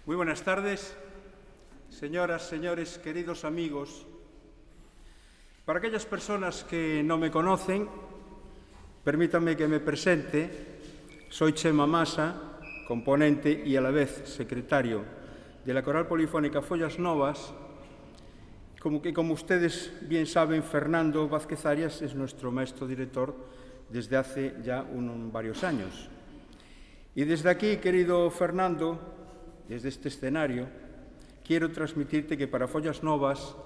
Muy buenas tardes, señoras, señores, queridos amigos. Para aquellas personas que no me conocen, permítanme que me presente. Soy Chema Masa, componente y a la vez secretario de la Coral Polifónica Follas Novas. Como ustedes bien saben, Fernando Vázquez Arias es nuestro maestro director desde hace ya varios años. Y desde aquí, querido Fernando, desde este escenario, quiero transmitirte que para Follas Novas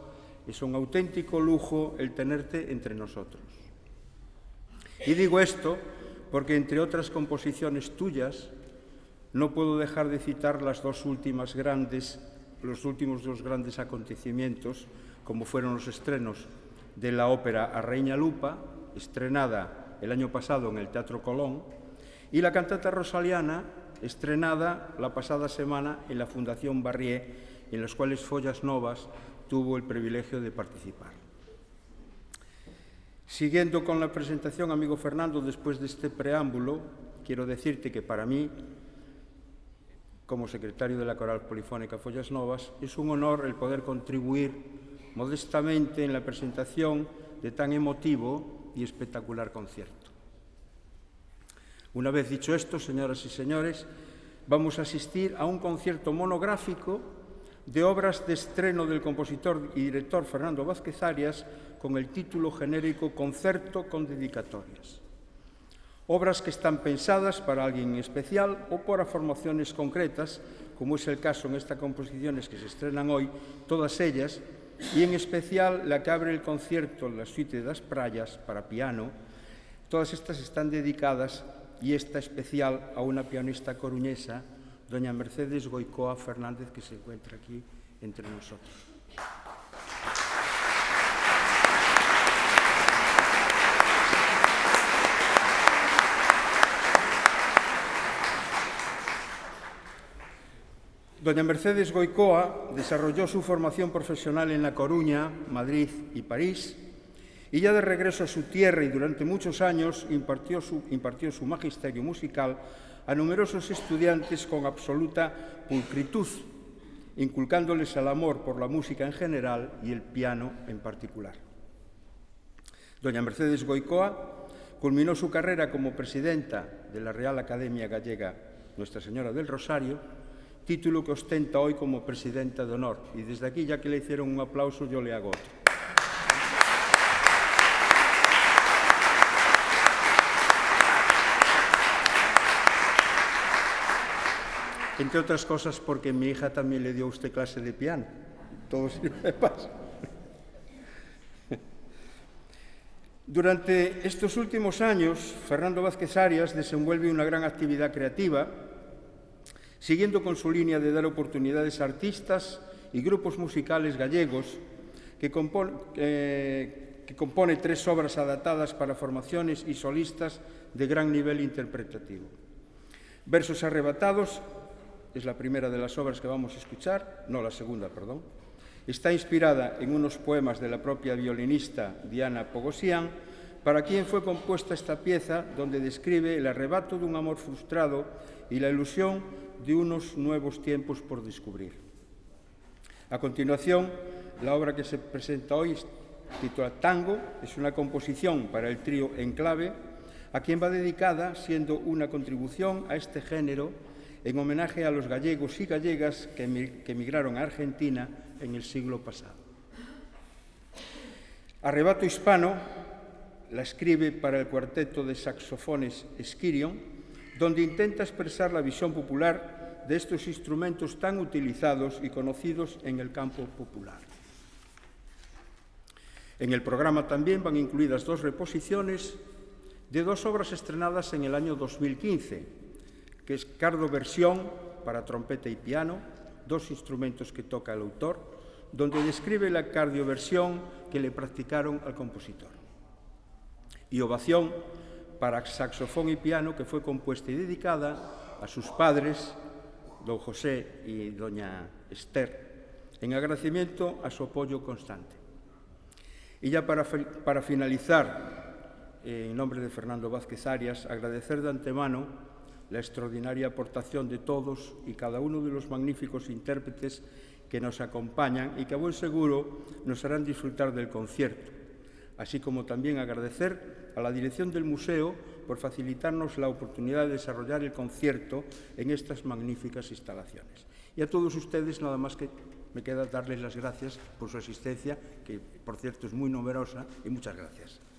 es un auténtico lujo el tenerte entre nosotros. Y digo esto porque, entre otras composiciones tuyas, no puedo dejar de citar los últimos dos grandes acontecimientos, como fueron los estrenos de la ópera A Reina Lupa, estrenada el año pasado en el Teatro Colón, y la cantata Rosaliana, estrenada la pasada semana en la Fundación Barrié, en las cuales Follas Novas tuvo el privilegio de participar. Siguiendo con la presentación, amigo Fernando, después de este preámbulo, quiero decirte que para mí, como secretario de la Coral Polifónica Follas Novas, es un honor el poder contribuir modestamente en la presentación de tan emotivo y espectacular concierto. Una vez dicho esto, señoras y señores, vamos a asistir a un concierto monográfico de obras de estreno del compositor y director Fernando Vázquez Arias con el título genérico Concerto con dedicatorias. Obras que están pensadas para alguien especial o para formaciones concretas, como es el caso en estas composiciones que se estrenan hoy, todas ellas, y en especial la que abre el concierto, la Suite das Praias, para piano. Todas estas están dedicadas, y esta especial, a una pianista coruñesa, doña Mercedes Goicoa Fernández, que se encuentra aquí entre nosotros. Doña Mercedes Goicoa desarrolló su formación profesional en La Coruña, Madrid y París, y ya de regreso a su tierra y durante muchos años impartió su magisterio musical a numerosos estudiantes con absoluta pulcritud, inculcándoles el amor por la música en general y el piano en particular. Doña Mercedes Goicoa culminó su carrera como presidenta de la Real Academia Gallega Nuestra Señora del Rosario, título que ostenta hoy como presidenta de honor. Y desde aquí, ya que le hicieron un aplauso, yo le hago otro. Entre otras cosas porque mi hija también le dio a usted clase de piano. Todo sirve de paso. Durante estos últimos años, Fernando Vázquez Arias desenvuelve una gran actividad creativa, siguiendo con su línea de dar oportunidades a artistas y grupos musicales gallegos, que compone 3 obras adaptadas para formaciones y solistas de gran nivel interpretativo. Versos arrebatados es la primera de las obras que vamos a escuchar, no, la segunda, perdón. Está inspirada en unos poemas de la propia violinista Diana Pogosian, para quien fue compuesta esta pieza, donde describe el arrebato de un amor frustrado y la ilusión de unos nuevos tiempos por descubrir. A continuación, la obra que se presenta hoy, titulada Tango, es una composición para el trío Enclave, a quien va dedicada, siendo una contribución a este género en homenaje a los gallegos y gallegas que emigraron a Argentina en el siglo pasado. Arrebato hispano la escribe para el cuarteto de saxofones Esquirion, donde intenta expresar la visión popular de estos instrumentos tan utilizados y conocidos en el campo popular. En el programa también van incluidas 2 reposiciones de 2 obras estrenadas en el año 2015, que es Cardo Versión para trompeta y piano, 2 instrumentos que toca el autor, donde describe la cardioversión que le practicaron al compositor. Y Ovación para saxofón y piano, que fue compuesta y dedicada a sus padres, don José y doña Esther, en agradecimiento a su apoyo constante. Y ya para finalizar, en nombre de Fernando Vázquez Arias, agradecer de antemano la extraordinaria aportación de todos y cada uno de los magníficos intérpretes que nos acompañan y que a buen seguro nos harán disfrutar del concierto, así como también agradecer a la dirección del museo por facilitarnos la oportunidad de desarrollar el concierto en estas magníficas instalaciones. Y a todos ustedes nada más que me queda darles las gracias por su asistencia, que por cierto es muy numerosa, y muchas gracias.